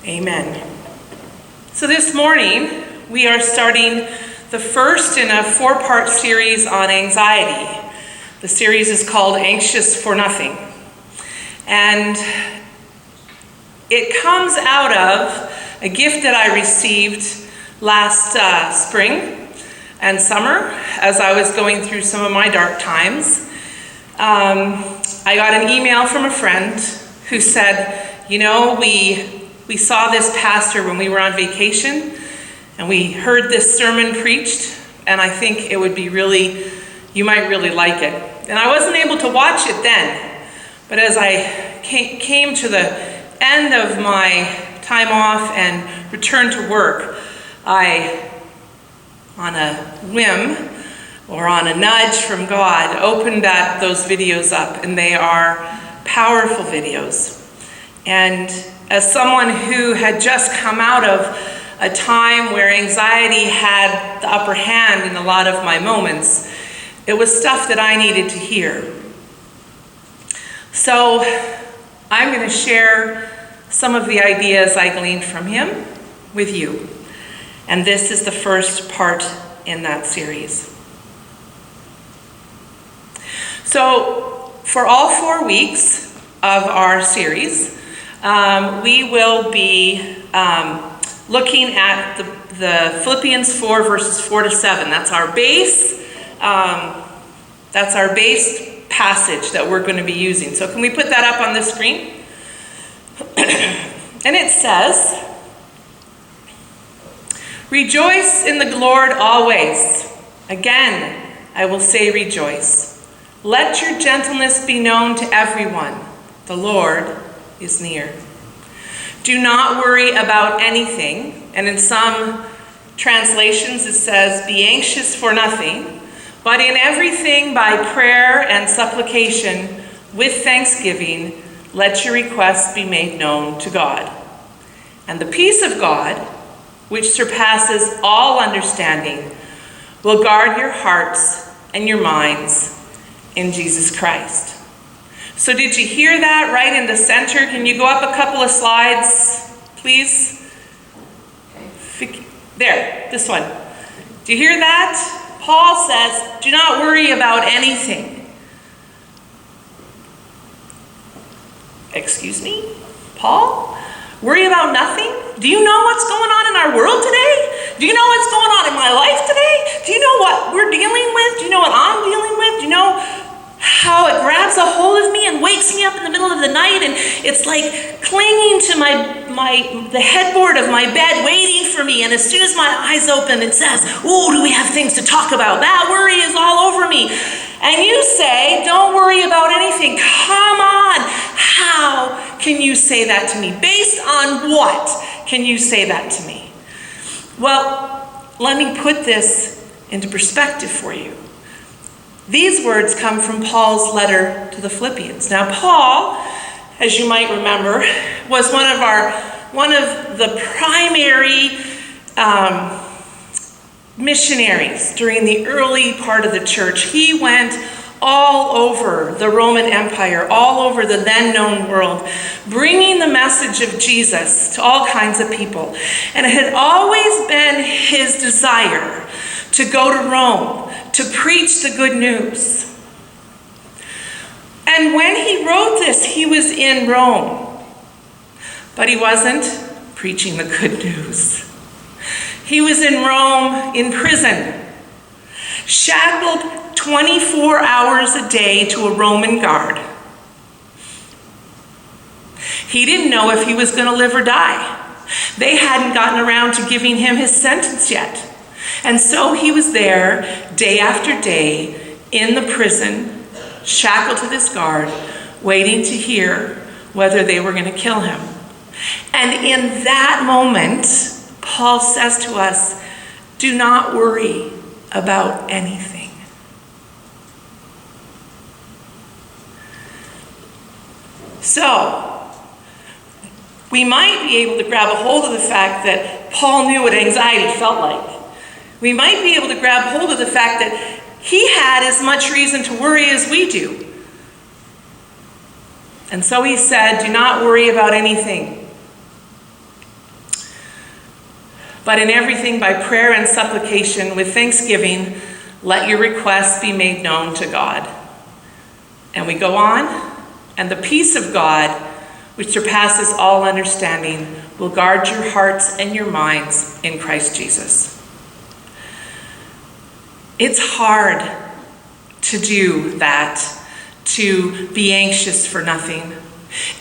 Amen. So this morning, we are starting the first in a four-part series on anxiety. The series is called Anxious for Nothing. And it comes out of a gift that I received last spring and summer as I was going through some of my dark times. I got an email from a friend who said, we saw this pastor when we were on vacation, and we heard this sermon preached, and I think it would be you might really like it. And I wasn't able to watch it then, but as I came to the end of my time off and returned to work, I, on a whim or on a nudge from God, opened those videos up, and they are powerful videos. And as someone who had just come out of a time where anxiety had the upper hand in a lot of my moments, it was stuff that I needed to hear. So I'm going to share some of the ideas I gleaned from him with you. And this is the first part in that series. So for all 4 weeks of our series, we will be looking at the Philippians 4 verses 4 to 7. That's our base. That's our base passage that we're going to be using. So can we put that up on the screen? And it says, "Rejoice in the Lord always. Again, I will say rejoice. Let your gentleness be known to everyone. The Lord is near. Do not worry about anything." And in some translations it says, "Be anxious for nothing, but in everything by prayer and supplication with thanksgiving, let your requests be made known to God. And the peace of God, which surpasses all understanding, will guard your hearts and your minds in Jesus Christ." So did you hear that right in the center? Can you go up a couple of slides, please? There, this one. Do you hear that? Paul says, do not worry about anything. Excuse me? Paul? Worry about nothing? Do you know what's going on in our world today? Do you know what's going on in my life today? Do you know what we're dealing with? Do you know what I'm dealing with? Do you know how it grabs a hold of me and wakes me up in the middle of the night, and it's like clinging to the headboard of my bed waiting for me, and as soon as my eyes open it says, "Ooh, do we have things to talk about?" That worry is all over me. And you say, "Don't worry about anything." Come on, how can you say that to me? Based on what can you say that to me? Well, let me put this into perspective for you. These words come from Paul's letter to the Philippians. Now, Paul, as you might remember, was one of the primary missionaries during the early part of the church. He went all over the Roman Empire, all over the then known world, bringing the message of Jesus to all kinds of people. And it had always been his desire to go to Rome, to preach the good news. And when he wrote this, he was in Rome, but he wasn't preaching the good news. He was in Rome in prison, shackled 24 hours a day to a Roman guard. He didn't know if he was going to live or die. They hadn't gotten around to giving him his sentence yet. And so he was there day after day in the prison, shackled to this guard, waiting to hear whether they were going to kill him. And in that moment, Paul says to us, do not worry about anything. So, we might be able to grab a hold of the fact that Paul knew what anxiety felt like. We might be able to grab hold of the fact that he had as much reason to worry as we do. And so he said, do not worry about anything. But in everything by prayer and supplication with thanksgiving, let your requests be made known to God. And we go on, and the peace of God, which surpasses all understanding, will guard your hearts and your minds in Christ Jesus. It's hard to do that, to be anxious for nothing.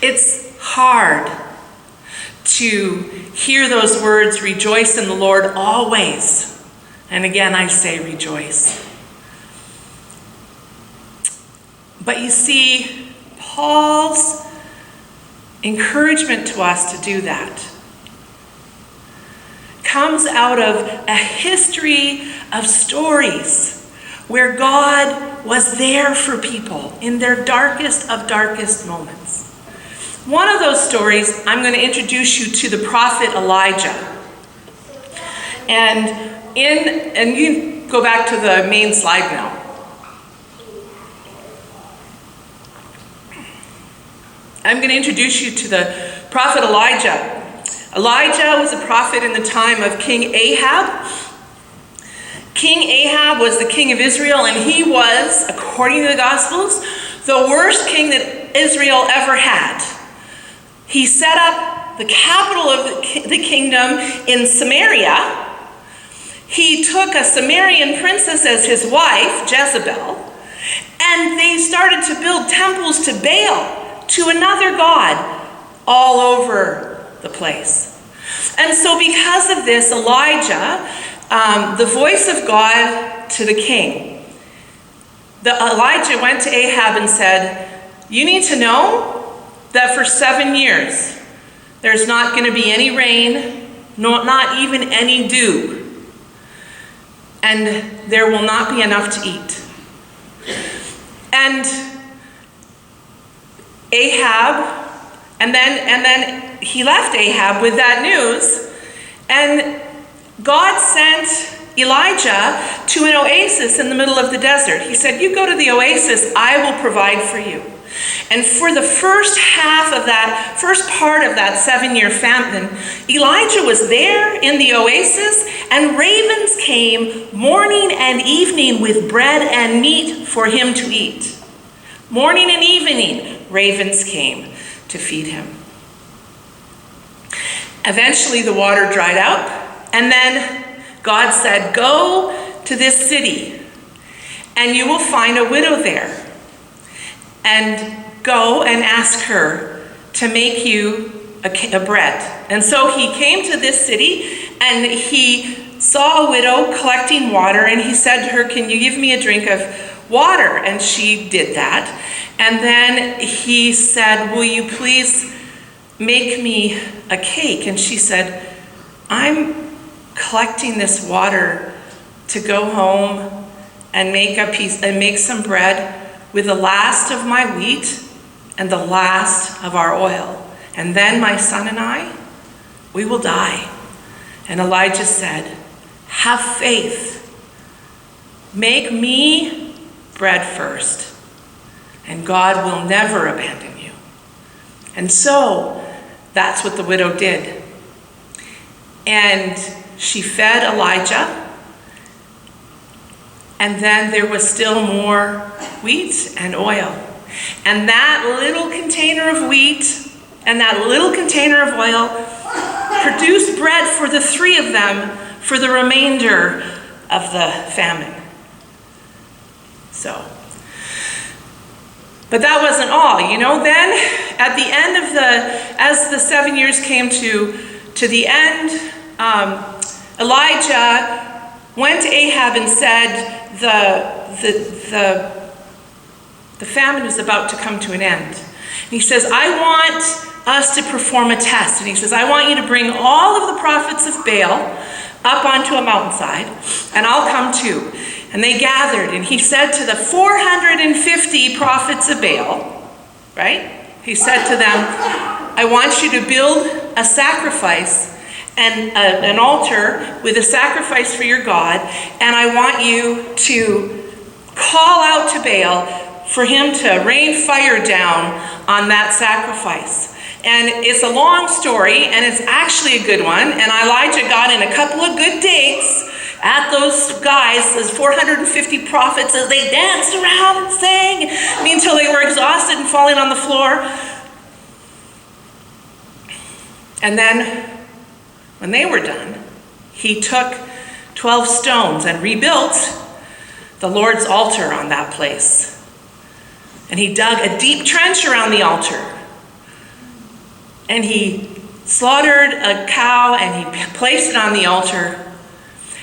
It's hard to hear those words, rejoice in the Lord always. And again, I say rejoice. But you see, Paul's encouragement to us to do that comes out of a history of stories where God was there for people in their darkest of darkest moments. One of those stories, I'm going to introduce you to the prophet Elijah. And you go back to the main slide now. I'm going to introduce you to the prophet Elijah. Elijah was a prophet in the time of King Ahab. King Ahab was the king of Israel, and he was, according to the Gospels, the worst king that Israel ever had. He set up the capital of the kingdom in Samaria. He took a Samaritan princess as his wife, Jezebel, and they started to build temples to Baal, to another god, all over the place. And so because of this, Elijah, the voice of God to the king, Elijah went to Ahab and said, you need to know that for 7 years, there's not going to be any rain, not even any dew, and there will not be enough to eat. And Ahab, and then he left Ahab with that news, and God sent Elijah to an oasis in the middle of the desert. He said, you go to the oasis, I will provide for you. And for the first part of that 7-year famine, Elijah was there in the oasis, and ravens came morning and evening with bread and meat for him to eat. Morning and evening, ravens came to feed him. Eventually the water dried up, and then God said, go to this city, and you will find a widow there, and go and ask her to make you a bread. And so he came to this city, and he saw a widow collecting water, and he said to her, can you give me a drink of water? And she did that. And then he said, will you please make me a cake? And she said, I'm collecting this water to go home and make some bread with the last of my wheat and the last of our oil. And then my son and I, we will die. And Elijah said, have faith. Make me bread first, and God will never abandon you. And so that's what the widow did. And she fed Elijah, and then there was still more wheat and oil. And that little container of wheat and that little container of oil produced bread for the 3 of them for the remainder of the famine. So, but that wasn't all, Then at the end of as the 7 years came to the end, Elijah went to Ahab and said, the famine is about to come to an end. And he says, I want us to perform a test. And he says, I want you to bring all of the prophets of Baal up onto a mountainside, and I'll come too. And they gathered, and he said to the 450 prophets of Baal, right? He said to them, I want you to build a sacrifice and an altar with a sacrifice for your God, and I want you to call out to Baal for him to rain fire down on that sacrifice. And it's a long story, and it's actually a good one. And Elijah got in a couple of good dates at those guys, those 450 prophets, as they danced around and sang, until they were exhausted and falling on the floor. And then, when they were done, he took 12 stones and rebuilt the Lord's altar on that place. And he dug a deep trench around the altar. And he slaughtered a cow and he placed it on the altar.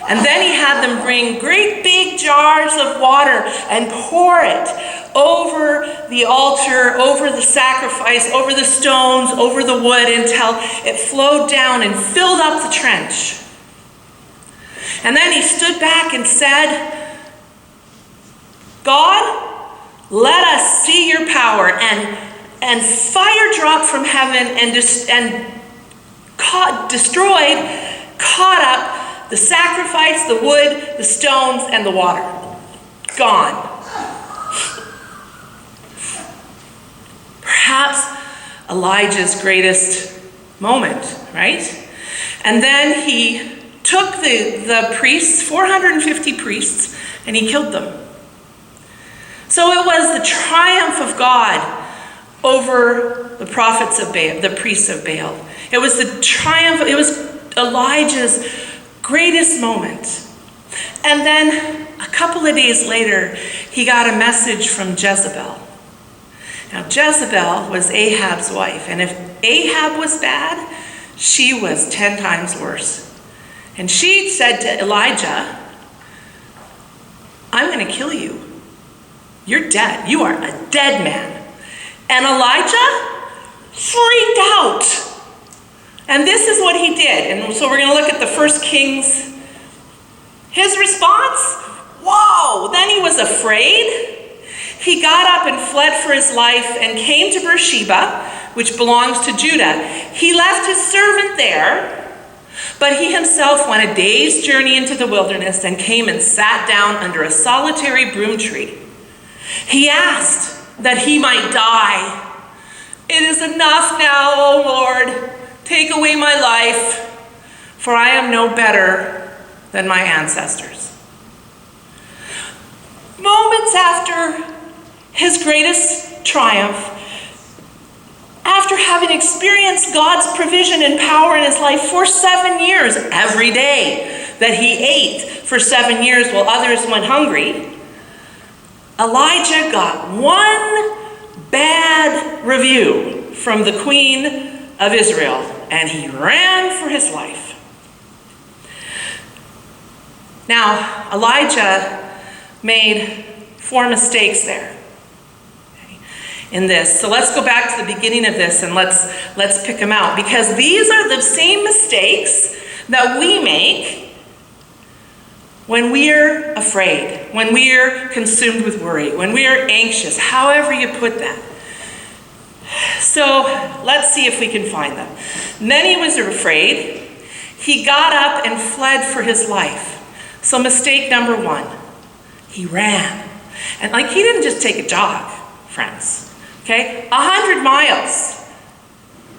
And then he had them bring great big jars of water and pour it over the altar, over the sacrifice, over the stones, over the wood, until it flowed down and filled up the trench. And then he stood back and said, God, let us see your power. And fire dropped from heaven and caught up the sacrifice, the wood, the stones, and the water. Gone. Perhaps Elijah's greatest moment, right? And then he took the priests, 450 priests, and he killed them. So it was the triumph of God over the prophets of Baal, the priests of Baal. It was the triumph, it was Elijah's greatest moment. And then a couple of days later, he got a message from Jezebel. Now, Jezebel was Ahab's wife, and if Ahab was bad, she was 10 times worse. And she said to Elijah, I'm going to kill you. You're dead. You are a dead man. And Elijah freaked out. And this is what he did. And so we're going to look at the 1 Kings. His response, whoa, then he was afraid. He got up and fled for his life and came to Beersheba, which belongs to Judah. He left his servant there, but he himself went a day's journey into the wilderness and came and sat down under a solitary broom tree. He asked that he might die. It is enough now, O Lord. Take away my life, for I am no better than my ancestors. Moments after his greatest triumph, after having experienced God's provision and power in his life for 7 years, every day that he ate for 7 years while others went hungry, Elijah got one bad review from the queen of Israel, and he ran for his life. Now, Elijah made 4 mistakes there in this. So let's go back to the beginning of this and let's pick them out, because these are the same mistakes that we make when we're afraid, when we're consumed with worry, when we're anxious, however you put that. So let's see if we can find them. And then he was afraid. He got up and fled for his life. So mistake number 1, he ran. And he didn't just take a jog, friends. Okay, 100 miles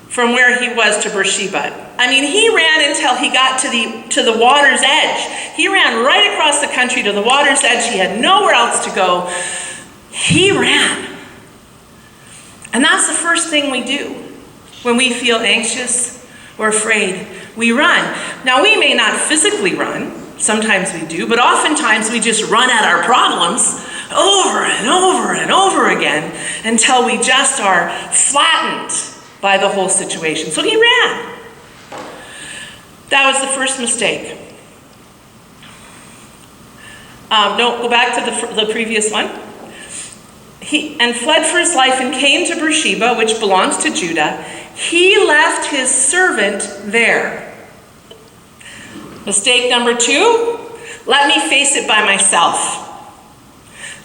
from where he was to Beersheba. I mean, he ran until he got to the water's edge. He ran right across the country to the water's edge. He had nowhere else to go. He ran. And that's the first thing we do when we feel anxious or afraid. We run. Now, we may not physically run. Sometimes we do, but oftentimes we just run at our problems over and over and over again until we just are flattened by the whole situation. So he ran. That was the first mistake. No, go back to the previous one. He fled for his life and came to Beersheba, which belongs to Judah. He left his servant there. Mistake number 2, let me face it by myself.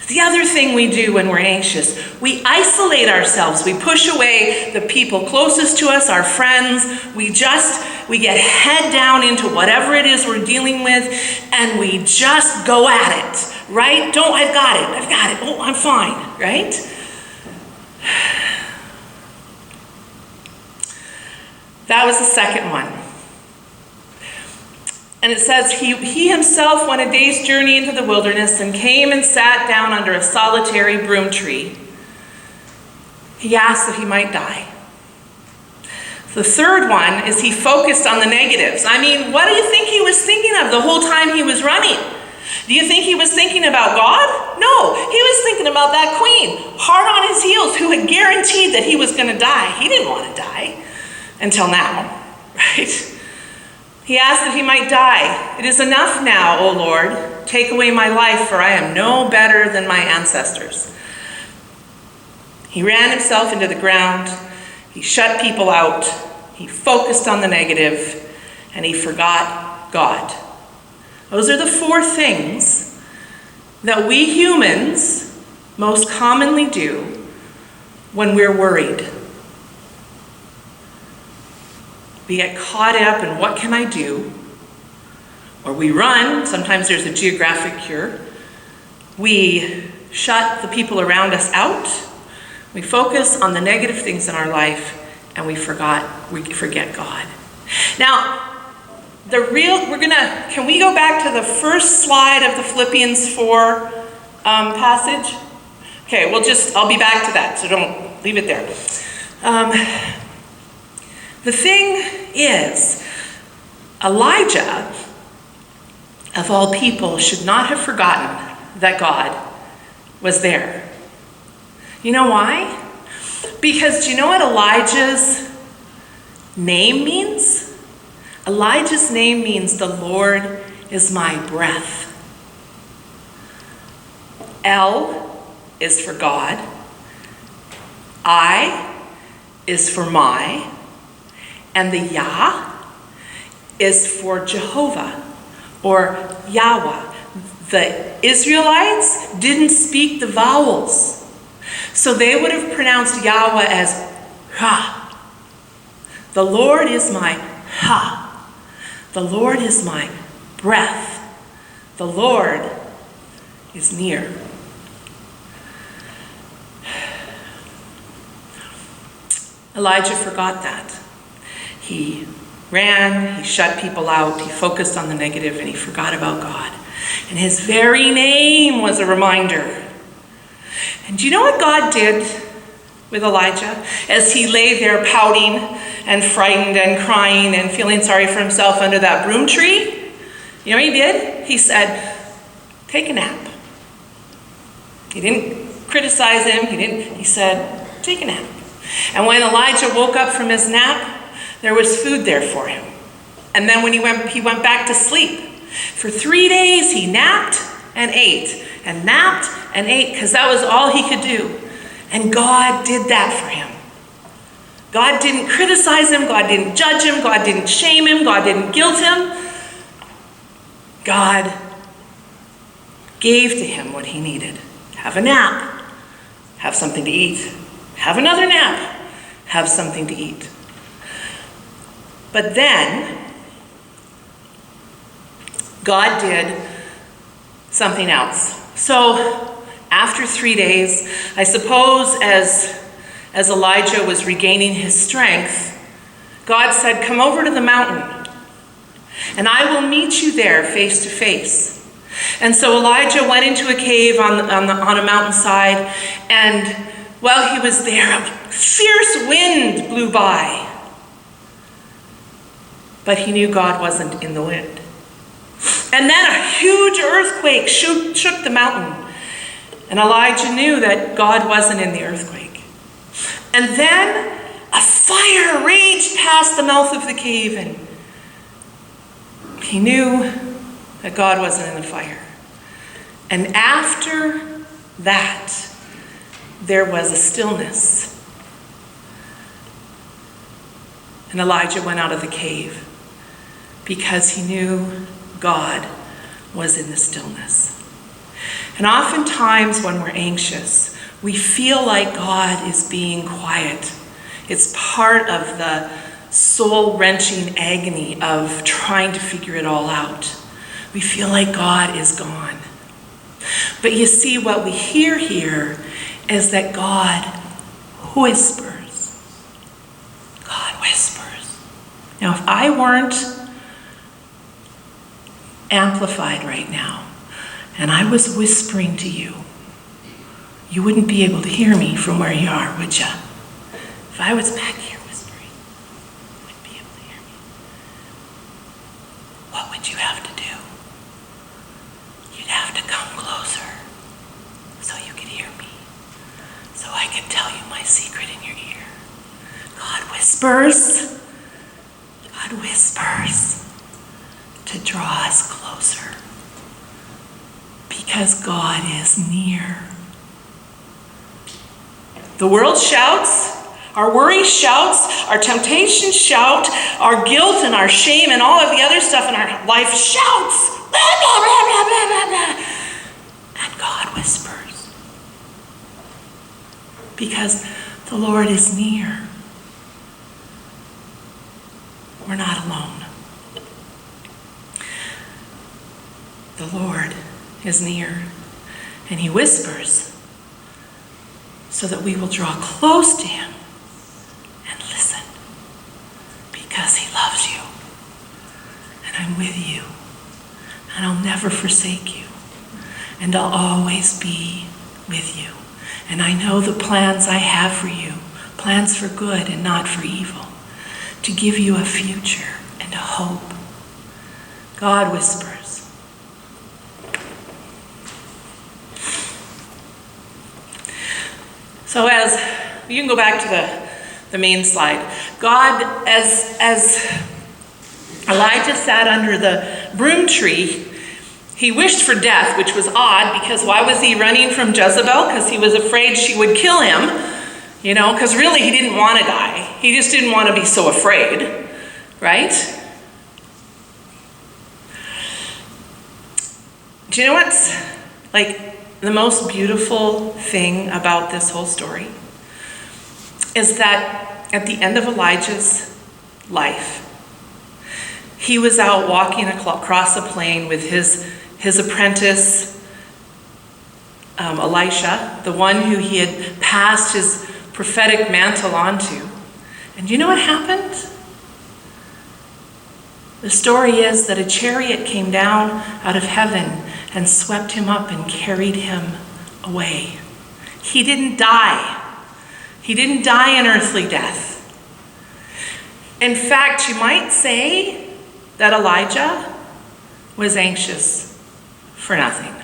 The other thing we do when we're anxious, we isolate ourselves. We push away the people closest to us, our friends. We get head down into whatever it is we're dealing with, and we just go at it, right? I've got it. Oh, I'm fine, right? That was the second one. And it says, he himself went a day's journey into the wilderness and came and sat down under a solitary broom tree. He asked that he might die. The third one is he focused on the negatives. I mean, what do you think he was thinking of the whole time he was running? Do you think he was thinking about God? No, he was thinking about that queen, hard on his heels, who had guaranteed that he was going to die. He didn't want to die until now, right? He asked that he might die. It is enough now, O Lord. Take away my life, for I am no better than my ancestors. He ran himself into the ground. He shut people out. He focused on the negative, and he forgot God. Those are the four things that we humans most commonly do when we're worried. We get caught up in what can I do? Or we run. Sometimes there's a geographic cure. We shut the people around us out. We focus on the negative things in our life, and we forget God. Now, can we go back to the first slide of the Philippians 4 passage? Okay, I'll be back to that, so don't leave it there. The thing is, Elijah, of all people, should not have forgotten that God was there. You know why? Because do you know what Elijah's name means? Elijah's name means the Lord is my breath. El is for God. I is for my. And the Yah is for Jehovah or Yahweh. The Israelites didn't speak the vowels. So they would have pronounced Yahweh as Ha. The Lord is my Ha. The Lord is my breath. The Lord is near. Elijah forgot that. He ran, he shut people out, he focused on the negative, and he forgot about God. And his very name was a reminder. And do you know what God did with Elijah as he lay there pouting and frightened and crying and feeling sorry for himself under that broom tree? You know what he did? He said, take a nap. He didn't criticize him. He said, take a nap. And when Elijah woke up from his nap, there was food there for him. And then when he went back to sleep. For 3 days he napped and ate. And napped and ate, because that was all he could do. And God did that for him. God didn't criticize him. God didn't judge him. God didn't shame him. God didn't guilt him. God gave to him what he needed. Have a nap. Have something to eat. Have another nap. Have something to eat. But then, God did something else. So, after 3 days, I suppose as Elijah was regaining his strength, God said, come over to the mountain, and I will meet you there face to face. And so Elijah went into a cave on a mountainside, and while he was there, a fierce wind blew by. But he knew God wasn't in the wind. And then a huge earthquake shook the mountain. And Elijah knew that God wasn't in the earthquake. And then a fire raged past the mouth of the cave, and he knew that God wasn't in the fire. And after that, there was a stillness. And Elijah went out of the cave because he knew God was in the stillness. And oftentimes when we're anxious, we feel like God is being quiet. It's part of the soul-wrenching agony of trying to figure it all out. We feel like God is gone. But you see, what we hear here is that God whispers. God whispers. Now, if I weren't amplified right now, and I was whispering to you, you wouldn't be able to hear me from where you are, would you? If I was back here whispering, you wouldn't be able to hear me. What would you have to do? You'd have to come closer so you could hear me, so I could tell you my secret in your ear. God whispers to draw us closer, because God is near. The world shouts, our worry shouts, our temptations shout, our guilt and our shame and all of the other stuff in our life shouts. Blah, blah, blah, blah, blah, blah, blah. And God whispers, because the Lord is near. We're not alone. The Lord is near, and he whispers so that we will draw close to him and listen, because he loves you, and I'm with you, and I'll never forsake you, and I'll always be with you. And I know the plans I have for you, plans for good and not for evil, to give you a future and a hope. God whispers. So as you can go back to the main slide, God, as Elijah sat under the broom tree, he wished for death, which was odd, because why was he running from Jezebel? Because he was afraid she would kill him, because really he didn't want to die. He just didn't want to be so afraid, right? Do you know what's the most beautiful thing about this whole story? Is that at the end of Elijah's life, he was out walking across a plain with his apprentice, Elisha, the one who he had passed his prophetic mantle onto. And you know what happened? The story is that a chariot came down out of heaven and swept him up and carried him away. He didn't die. He didn't die an earthly death. In fact, you might say that Elijah was anxious for nothing.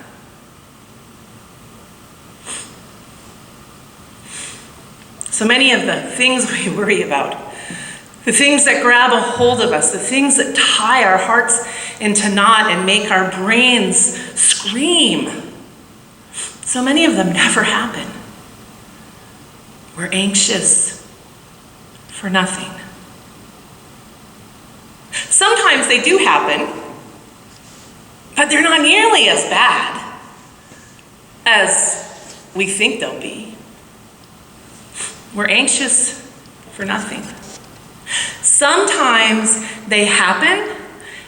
So many of the things we worry about, the things that grab a hold of us, the things that tie our hearts into knot and make our brains scream, so many of them never happen. We're anxious for nothing. Sometimes they do happen, but they're not nearly as bad as we think they'll be. We're anxious for nothing. Sometimes they happen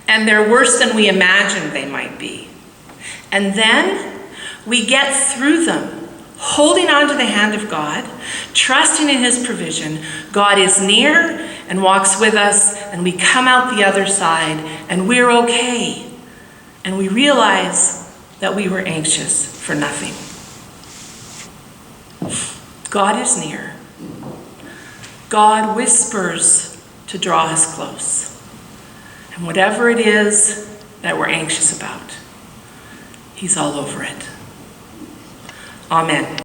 and they're worse than we imagined they might be. And then we get through them, holding on to the hand of God, trusting in his provision. God is near and walks with us, and we come out the other side and we're okay. And we realize that we were anxious for nothing. God is near. God whispers to draw us close. And whatever it is that we're anxious about, he's all over it. Amen.